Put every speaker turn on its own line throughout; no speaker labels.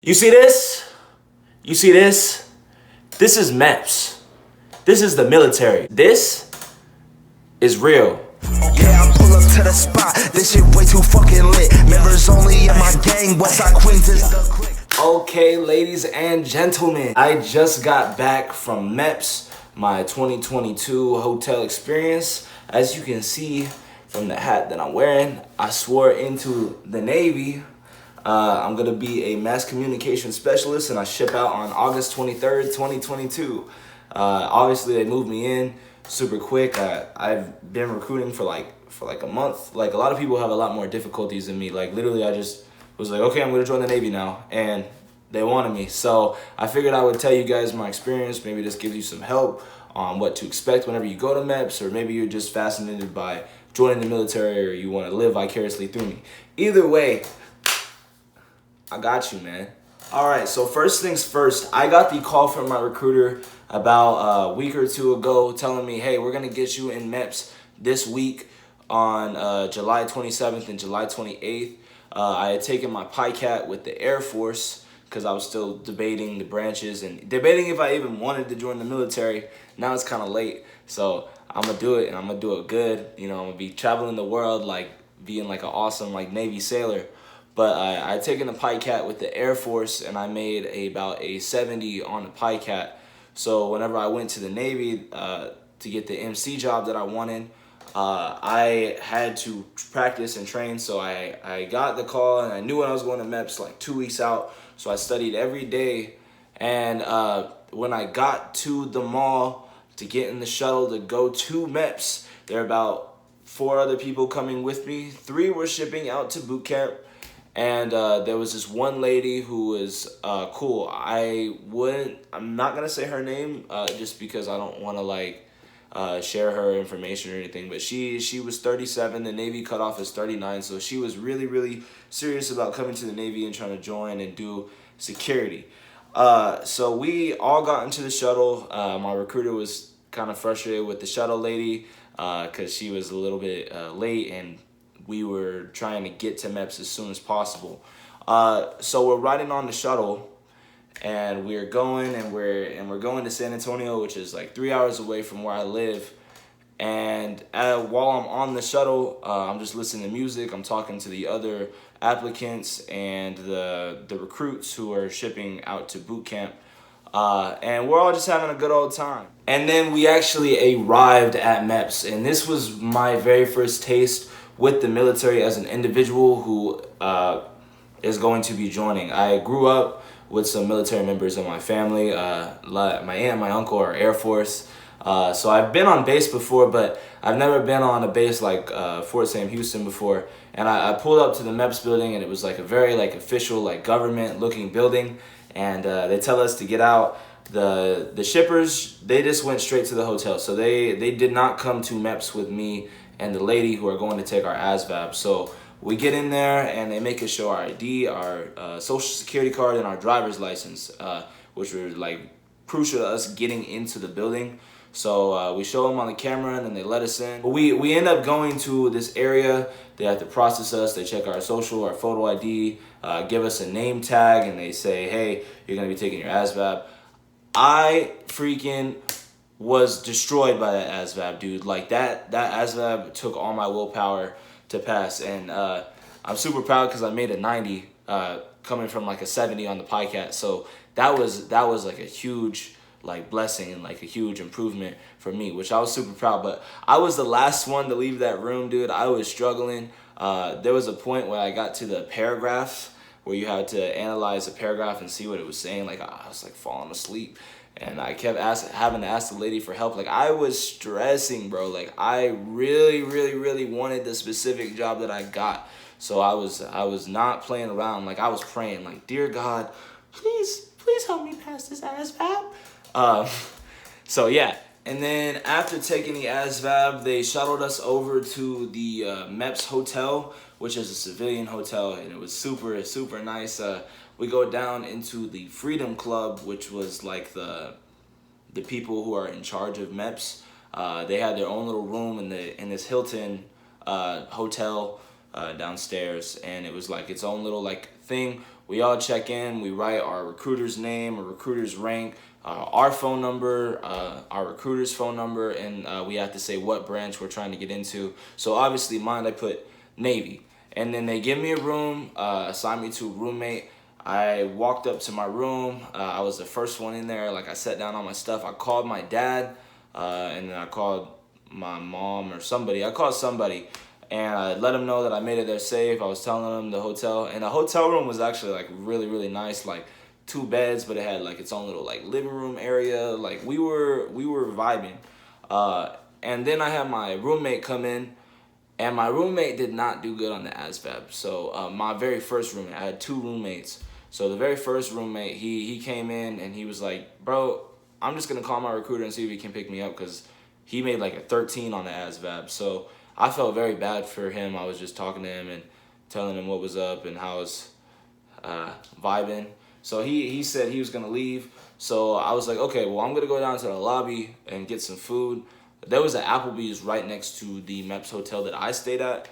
You see this? You see this? This is MEPS. This is the military. This is real.
Yeah, I pull up to the spot. This shit way too fucking lit. Members only in my gang. Westside Queens is the clique.
Okay, ladies and gentlemen, I just got back from MEPS, my 2022 hotel experience. As you can see from the hat that I'm wearing, I swore into the Navy. I'm gonna be a mass communication specialist, and I ship out on August 23rd, 2022. Obviously, they moved me in super quick. I've been recruiting for like a month. Like, a lot of people have a lot more difficulties than me. Like, literally, I just was like, okay, I'm gonna join the Navy now, and they wanted me. So I figured I would tell you guys my experience, maybe just give you some help on what to expect whenever you go to MEPS, or maybe you're just fascinated by joining the military, or you want to live vicariously through me. Either way, I got you, man. All right, so first things first, I got the call from my recruiter about a week or two ago telling me, hey, we're gonna get you in MEPS this week on July 27th and July 28th. I had taken my PICAT with the Air Force because I was still debating the branches and debating if I even wanted to join the military. Now it's kind of late, so I'm gonna do it, and I'm gonna do it good. You know, I'm gonna be traveling the world, like being like an awesome like Navy sailor. But I had taken the PICAT with the Air Force, and I made about a 70 on the PICAT. So whenever I went to the Navy to get the MC job that I wanted, I had to practice and train. So I got the call, and I knew when I was going to MEPS like 2 weeks out. So I studied every day. And when I got to the mall to get in the shuttle to go to MEPS, there were about 4 other people coming with me. 3 were shipping out to boot camp. And there was this one lady who was cool. I'm not gonna say her name just because I don't want to like share her information or anything. But she was 37. The Navy cutoff is 39, so she was really serious about coming to the Navy and trying to join and do security. So we all got into the shuttle. My recruiter was kind of frustrated with the shuttle lady because she was a little bit late, and we were trying to get to MEPS as soon as possible. So we're riding on the shuttle, and we're going to San Antonio, which is like 3 hours away from where I live. And while I'm on the shuttle, I'm just listening to music. I'm talking to the other applicants and the recruits who are shipping out to boot camp. And we're all just having a good old time. And then we actually arrived at MEPS, and this was my very first taste with the military as an individual who is going to be joining. I grew up with some military members in my family. My aunt and my uncle are Air Force. So I've been on base before, but I've never been on a base like Fort Sam Houston before. And I pulled up to the MEPS building, and it was like a very like official like government looking building. And they tell us to get out. The shippers, they just went straight to the hotel. So they did not come to MEPS with me and the lady who are going to take our ASVAB. So we get in there, and they make us show our ID, our social security card, and our driver's license, which were like crucial to us getting into the building. So we show them on the camera, and then they let us in. But we end up going to this area. They have to process us. They check our social, our photo ID, give us a name tag, and they say, hey, you're gonna be taking your ASVAB. I freaking was destroyed by that ASVAB, dude. Like that ASVAB took all my willpower to pass, and I'm super proud because I made a 90 coming from like a 70 on the PICAT. So that was like a huge like blessing and like a huge improvement for me, which I was super proud. But I was the last one to leave that room, dude. I was struggling. There was a point where I got to the paragraphs where you had to analyze a paragraph and see what it was saying. Like, I was like falling asleep, and I kept having to ask the lady for help. Like, I was stressing, bro. Like, I really wanted the specific job that I got. So I was not playing around. Like, I was praying, like, dear God, please help me pass this ASVAB. So yeah. And then after taking the ASVAB, they shuttled us over to the MEPS Hotel, which is a civilian hotel, and it was super nice. We go down into the Freedom Club, which was like the people who are in charge of MEPS. They had their own little room in this Hilton hotel downstairs, and it was like its own little like thing. We all check in, we write our recruiter's name, our recruiter's rank, our phone number, our recruiter's phone number, and we have to say what branch we're trying to get into. So obviously mine, I put Navy. And then they give me a room, assign me to a roommate. I walked up to my room. I was the first one in there. Like, I sat down on my stuff. I called my dad, and then I called my mom or somebody. I called somebody, and I let them know that I made it there safe. I was telling them the hotel, and the hotel room was actually like really, really nice. Like 2 beds, but it had like its own little like living room area. Like we were vibing. And then I had my roommate come in, and my roommate did not do good on the ASVAB. So my very first roommate, I had 2 roommates. So the very first roommate, he came in and he was like, bro, I'm just gonna call my recruiter and see if he can pick me up, because he made like a 13 on the ASVAB. So I felt very bad for him. I was just talking to him and telling him what was up and how I was vibing. So he said he was gonna leave. So I was like, okay, well, I'm gonna go down to the lobby and get some food. There was an Applebee's right next to the MEPS Hotel that I stayed at.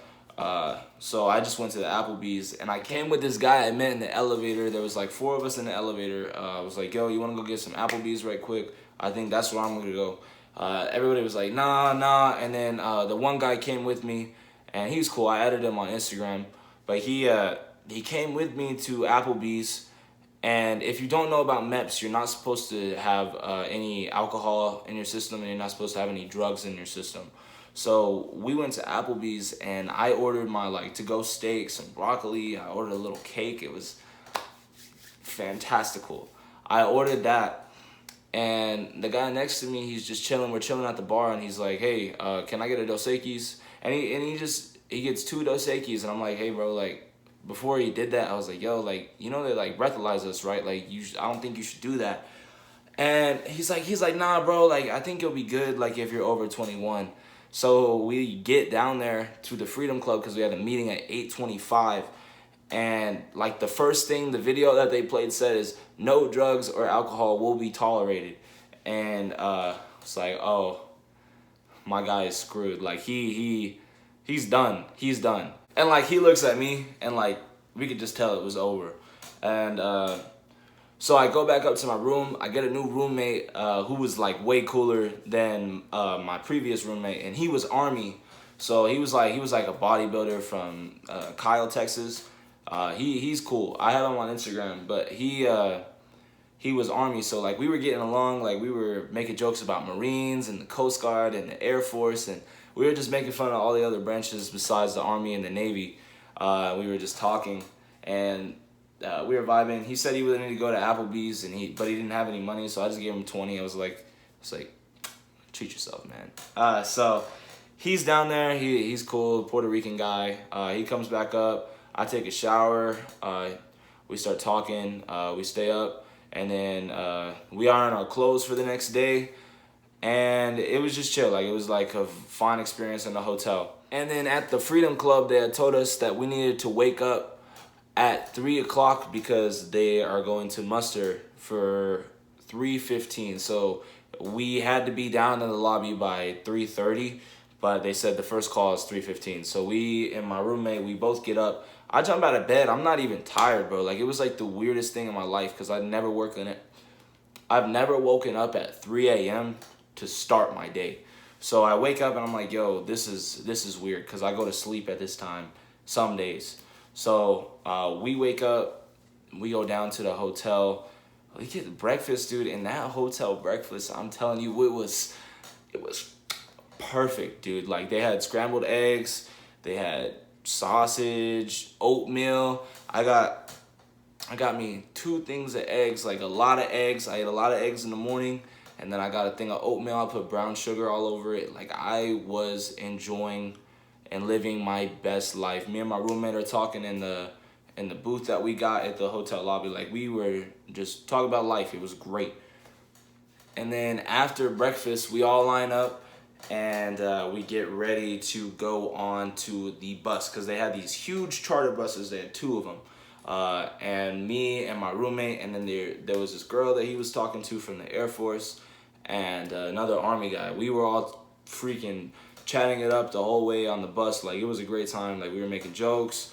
So I just went to the Applebee's, and I came with this guy I met in the elevator. There was like 4 of us in the elevator. I was like, yo, you wanna go get some Applebee's right quick? I think that's where I'm gonna go. Everybody was like, nah. And then the one guy came with me, and he was cool. I added him on Instagram, but he came with me to Applebee's. And if you don't know about MEPS, you're not supposed to have any alcohol in your system, and you're not supposed to have any drugs in your system. So we went to Applebee's, and I ordered my like to-go steak, some broccoli. I ordered a little cake. It was fantastical. I ordered that, and the guy next to me, he's just chilling. We're chilling at the bar, and he's like, hey, can I get a Dos Equis? And he gets 2 Dos Equis, and I'm like, hey, bro, like, before he did that, I was like, yo, like, you know, they like breathalyze us, right? Like, I don't think you should do that. And he's like, nah, bro, like, I think you'll be good, like, if you're over 21. So we get down there to the Freedom Club, because we had a meeting at 8:25. And like the first thing, the video that they played said is, no drugs or alcohol will be tolerated. And it's like, oh, my guy is screwed. Like he's done. He's done. And like he looks at me, and like we could just tell it was over. And so I go back up to my room. I get a new roommate who was like way cooler than my previous roommate, and he was Army. So he was like a bodybuilder from Kyle, Texas. He's cool. I have him on Instagram, but he was Army. So like we were getting along. Like we were making jokes about Marines and the Coast Guard and the Air Force, and we were just making fun of all the other branches besides the Army and the Navy. We were just talking, and we were vibing. He said he would need to go to Applebee's, but he didn't have any money, so I just gave him 20. I was like, treat yourself, man. So he's down there. He's cool, Puerto Rican guy. He comes back up. I take a shower. We start talking. We stay up, and then we iron our clothes for the next day. And it was just chill. Like it was like a fun experience in the hotel. And then at the Freedom Club, they had told us that we needed to wake up at 3 o'clock because they are going to muster for 3:15. So we had to be down in the lobby by 3:30, but they said the first call is 3:15. So we and my roommate, we both get up. I jump out of bed. I'm not even tired, bro. Like it was like the weirdest thing in my life, because I've never woken up at 3 a.m. to start my day. So I wake up and I'm like, yo, this is weird, because I go to sleep at this time some days. So we wake up, we go down to the hotel, we get breakfast, dude. And that hotel breakfast, I'm telling you, it was perfect, dude. Like they had scrambled eggs, they had sausage, oatmeal. I got me 2 things of eggs, like a lot of eggs. I ate a lot of eggs in the morning, and then I got a thing of oatmeal. I put brown sugar all over it. Like I was enjoying and living my best life. Me and my roommate are talking in the booth that we got at the hotel lobby. Like we were just talking about life. It was great. And then after breakfast, we all line up, and we get ready to go on to the bus, because they had these huge charter buses. They had 2 of them. And me and my roommate, and then there was this girl that he was talking to from the Air Force, and another Army guy. We were all freaking chatting it up the whole way on the bus. Like it was a great time. Like we were making jokes.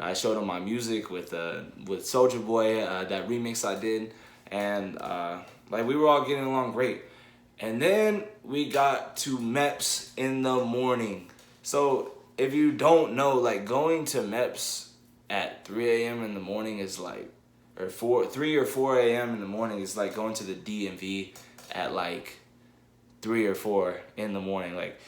I showed him my music with Soulja Boy, that remix I did, and like we were all getting along great. And then we got to MEPS in the morning. So if you don't know, like going to MEPS at 3 a.m. in the morning is like, or 3 or 4 a.m. in the morning is like going to the DMV at like 3 or 4 in the morning. Like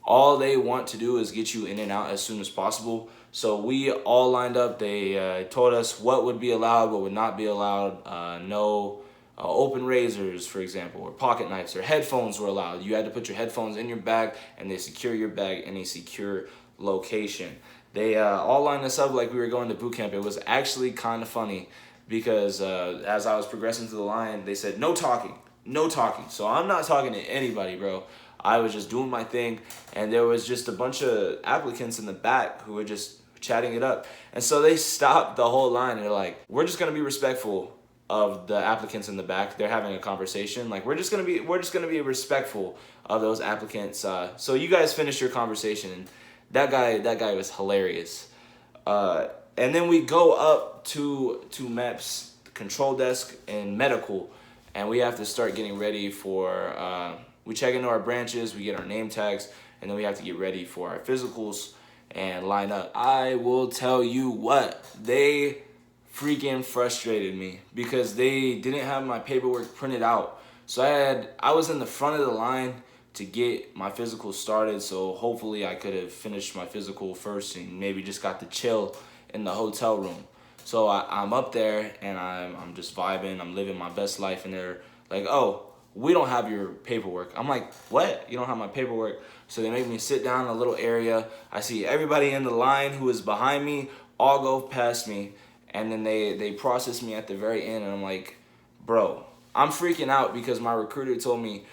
all they want to do is get you in and out as soon as possible. So we all lined up. They told us what would be allowed, what would not be allowed. No open razors, for example, or pocket knives, or headphones were allowed. You had to put your headphones in your bag, and they secure your bag in a secure location. They all lined us up like we were going to boot camp. It was actually kind of funny because as I was progressing through the line, they said, no talking, no talking. So I'm not talking to anybody, bro. I was just doing my thing, and there was just a bunch of applicants in the back who were just chatting it up. And so they stopped the whole line, and they're like, we're just going to be respectful of the applicants in the back. They're having a conversation. Like we're just gonna be respectful of those applicants. So you guys finish your conversation. And that guy was hilarious. And then we go up to MEPS control desk and medical, and we have to start getting ready for. We check into our branches, we get our name tags, and then we have to get ready for our physicals and line up. I will tell you what, they freaking frustrated me because they didn't have my paperwork printed out. So I was in the front of the line to get my physical started, so hopefully I could have finished my physical first and maybe just got to chill in the hotel room. So I'm up there and I'm just vibing, I'm living my best life, and they're like, oh, we don't have your paperwork. I'm like, what? You don't have my paperwork? So they make me sit down in a little area. I see everybody in the line who is behind me all go past me. And then they process me at the very end, and I'm like, bro, I'm freaking out because my recruiter told me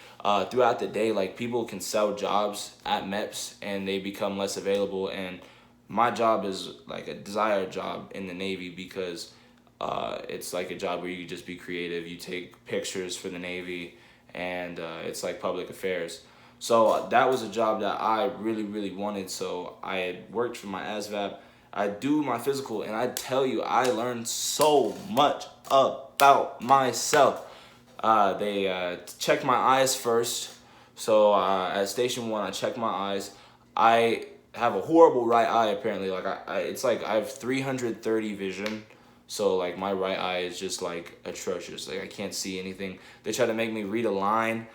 throughout the day, like, people can sell jobs at MEPS and they become less available. And my job is like a desired job in the Navy because it's like a job where you can just be creative. You take pictures for the Navy, and it's like public affairs. So that was a job that I really, really wanted. So I had worked for my ASVAB. I do my physical, and I tell you, I learned so much about myself. They checked my eyes first. So at Station 1, I checked my eyes. I have a horrible right eye, apparently. Like it's like I have 330 vision. So like my right eye is just like atrocious. Like I can't see anything. They try to make me read a line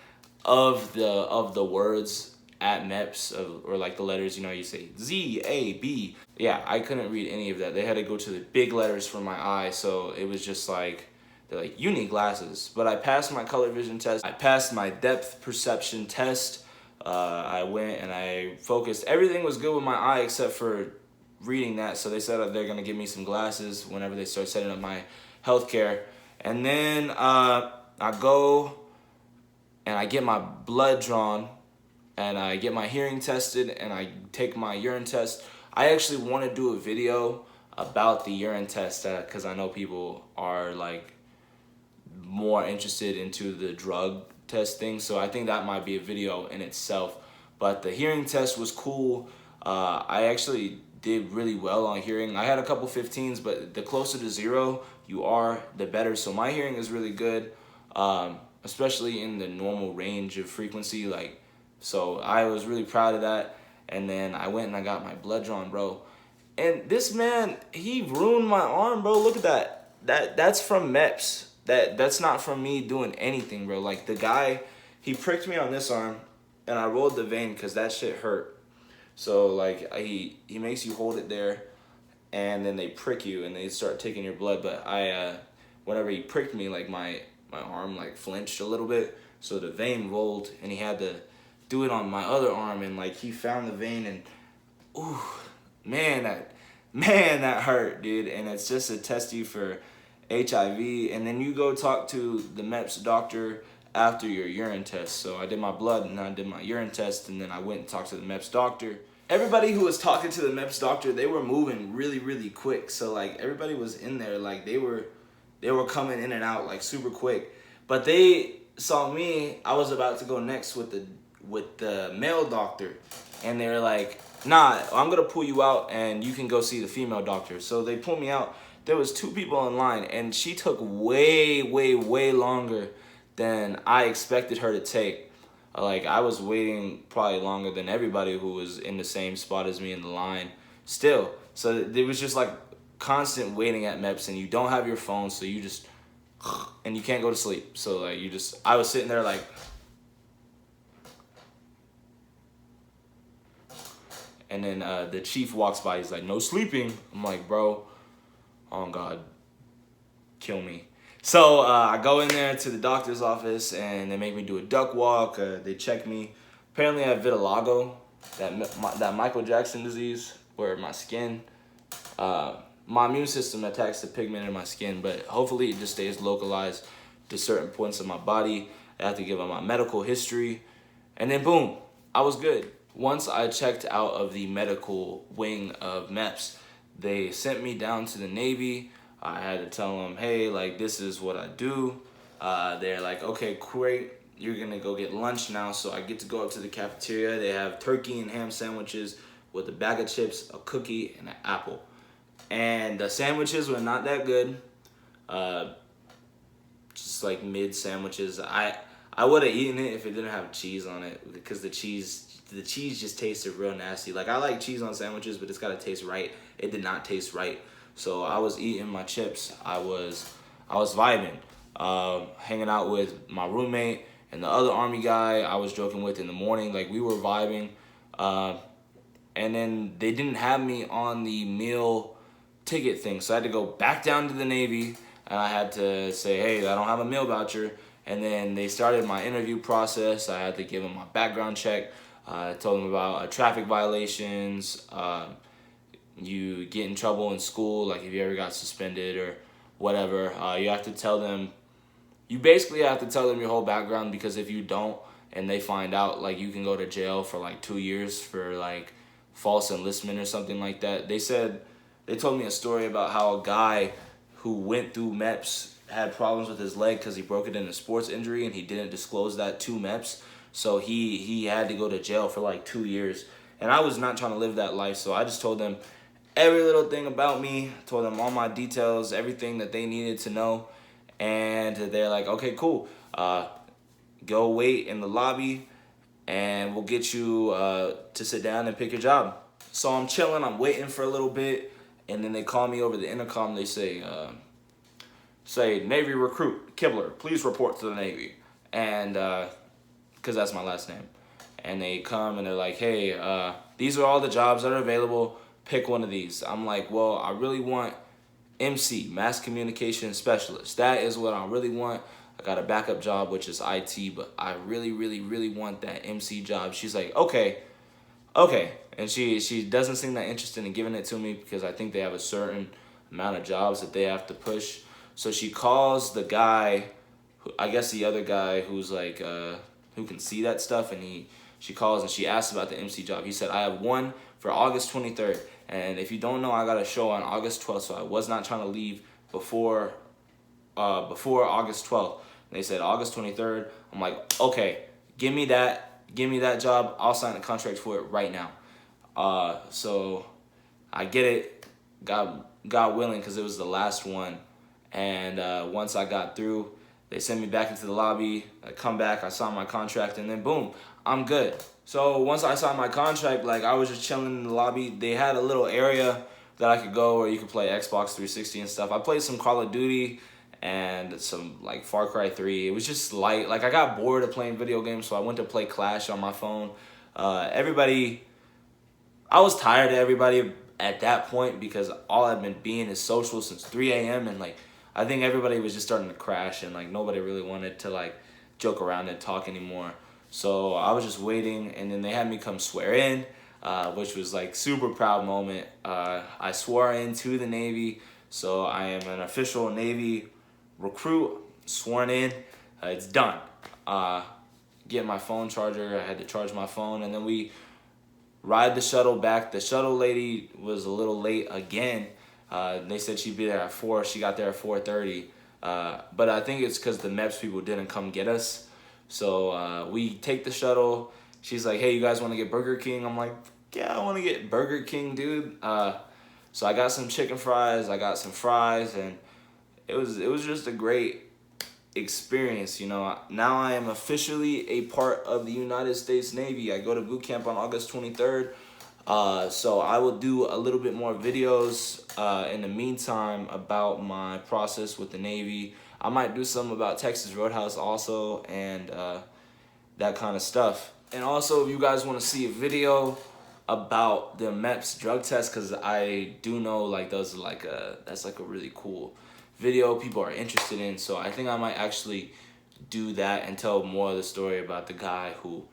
of the words at MEPS, or like the letters, you know, you say ZAB. Yeah, I couldn't read any of that. They had to go to the big letters for my eye, so it was just like, they're like, you need glasses. But I passed my color vision test. I passed my depth perception test. I went and I focused. Everything was good with my eye except for reading that. So they said they're gonna give me some glasses whenever they start setting up my healthcare. And then I go and I get my blood drawn, and I get my hearing tested, and I take my urine test. I actually want to do a video about the urine test because I know people are like more interested into the drug testing, so I think that might be a video in itself. But the hearing test was cool. I actually did really well on hearing. I had a couple 15s, but the closer to 0 you are, the better. So my hearing is really good, especially in the normal range of frequency. Like, so I was really proud of that. And then I went and I got my blood drawn, bro. And this man, he ruined my arm, bro. Look at that. That's from MEPS. That's not from me doing anything, bro. Like the guy, he pricked me on this arm, and I rolled the vein because that shit hurt. So like he makes you hold it there, and then they prick you and they start taking your blood. But whenever he pricked me, like my arm like flinched a little bit, so the vein rolled, and he had to do it on my other arm, and like he found the vein, and ooh, man, that hurt, dude. And it's just to test you for HIV, and then you go talk to the MEPS doctor after your urine test. So I did my blood and I did my urine test, and then I went and talked to the MEPS doctor. Everybody who was talking to the MEPS doctor, they were moving really, really quick. So like everybody was in there, like they were coming in and out like super quick. But they saw me, I was about to go next with the male doctor, and they were like, nah, I'm gonna pull you out and you can go see the female doctor. So they pulled me out. There was 2 people in line, and she took way, way, way longer than I expected her to take. Like, I was waiting probably longer than everybody who was in the same spot as me in the line still. So there was just like constant waiting at MEPS, and you don't have your phone, so you just, and you can't go to sleep. So like I was sitting there like, and then the chief walks by, he's like, no sleeping. I'm like, bro, oh God, kill me. So I go in there to the doctor's office, and they make me do a duck walk. They check me. Apparently I have vitiligo, that Michael Jackson disease, where my skin, my immune system attacks the pigment in my skin, but hopefully it just stays localized to certain points of my body. I have to give them my medical history, and then boom, I was good. Once I checked out of the medical wing of MEPS, they sent me down to the Navy. I had to tell them, hey, like, this is what I do. They're like, okay, great. You're going to go get lunch now. So I get to go up to the cafeteria. They have turkey and ham sandwiches with a bag of chips, a cookie, and an apple. And the sandwiches were not that good. Just like mid sandwiches. I would have eaten it if it didn't have cheese on it, because the cheese just tasted real nasty. Like, I like cheese on sandwiches, but it's got to taste right. It did not taste right. So I was eating my chips. I was vibing, hanging out with my roommate and the other Army guy I was joking with in the morning. Like, we were vibing. And then they didn't have me on the meal ticket thing. So I had to go back down to the Navy, and I had to say, hey, I don't have a meal voucher. And then they started my interview process. I had to give them my background check. I told them about traffic violations. You get in trouble in school, like if you ever got suspended or whatever. You have to tell them, you basically have to tell them your whole background, because if you don't and they find out, like, you can go to jail for like 2 years for like false enlistment or something like that. They told me a story about how a guy who went through MEPS had problems with his leg because he broke it in a sports injury, and he didn't disclose that to MEPS. So he had to go to jail for like 2 years. And I was not trying to live that life, so I just told them every little thing about me, told them all my details, everything that they needed to know. And they're like, okay, cool. Go wait in the lobby, and we'll get you to sit down and pick your job. So I'm chilling, I'm waiting for a little bit, and then they call me over the intercom. They say, Navy recruit, Kibler, please report to the Navy. And, because that's my last name. And they come and they're like, hey, these are all the jobs that are available. Pick one of these. I'm like, well, I really want MC, Mass Communication Specialist. That is what I really want. I got a backup job, which is IT, but I really, really, really want that MC job. She's like, okay. And she doesn't seem that interested in giving it to me, because I think they have a certain amount of jobs that they have to push. So she calls the guy, I guess the other guy who's like, who can see that stuff, and she calls and she asks about the MC job. He said, I have one for August 23rd. And if you don't know, I got a show on August 12th, so I was not trying to leave before August 12th. And they said August 23rd. I'm like, okay, give me that job. I'll sign the contract for it right now. So I get it, God willing, because it was the last one. And once I got through, they sent me back into the lobby. I come back, I sign my contract, and then boom, I'm good. So once I signed my contract, like, I was just chilling in the lobby. They had a little area that I could go where you could play Xbox 360 and stuff. I played some Call of Duty and some like Far Cry 3. It was just light. Like, I got bored of playing video games, so I went to play Clash on my phone. I was tired of everybody at that point, because all I've been being is social since 3 a.m. And like, I think everybody was just starting to crash, and like nobody really wanted to like joke around and talk anymore. So I was just waiting, and then they had me come swear in, which was like super proud moment. I swore into the Navy, so I am an official Navy recruit, sworn in. It's done. Get my phone charger. I had to charge my phone, and then we ride the shuttle back. The shuttle lady was a little late again. They said she'd be there at 4. She got there at 4:30. But I think it's because the MEPS people didn't come get us. So we take the shuttle. She's like, hey, you guys want to get Burger King? I'm like, yeah, I want to get Burger King, dude. So I got some chicken fries, I got some fries, and it was just a great experience. You know, now I am officially a part of the United States Navy. I go to boot camp on August 23rd. So I will do a little bit more videos in the meantime about my process with the Navy. I might do some about Texas Roadhouse also, and that kind of stuff. And also, if you guys want to see a video about the MEPS drug test, because I do know like that's like a really cool video people are interested in. So I think I might actually do that and tell more of the story about the guy who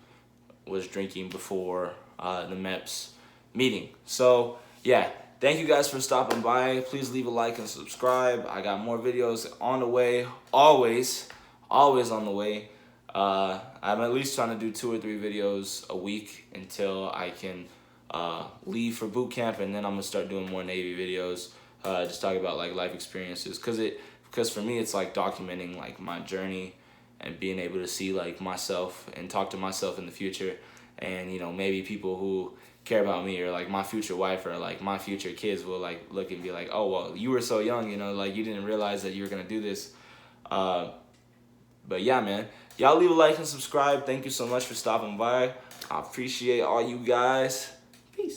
was drinking before the MEPS meeting. So yeah, thank you guys for stopping by. Please leave a like and subscribe. I got more videos on the way, always on the way. I'm at least trying to do 2 or 3 videos a week until I can leave for boot camp, and then I'm gonna start doing more Navy videos, just talk about like life experiences, because for me it's like documenting like my journey and being able to see like myself and talk to myself in the future, and you know, maybe people who care about me or like my future wife or like my future kids will like look and be like, oh well, you were so young, you know, like you didn't realize that you were gonna do this. But yeah, man, y'all leave a like and subscribe. Thank you so much for stopping by. I appreciate all you guys. Peace.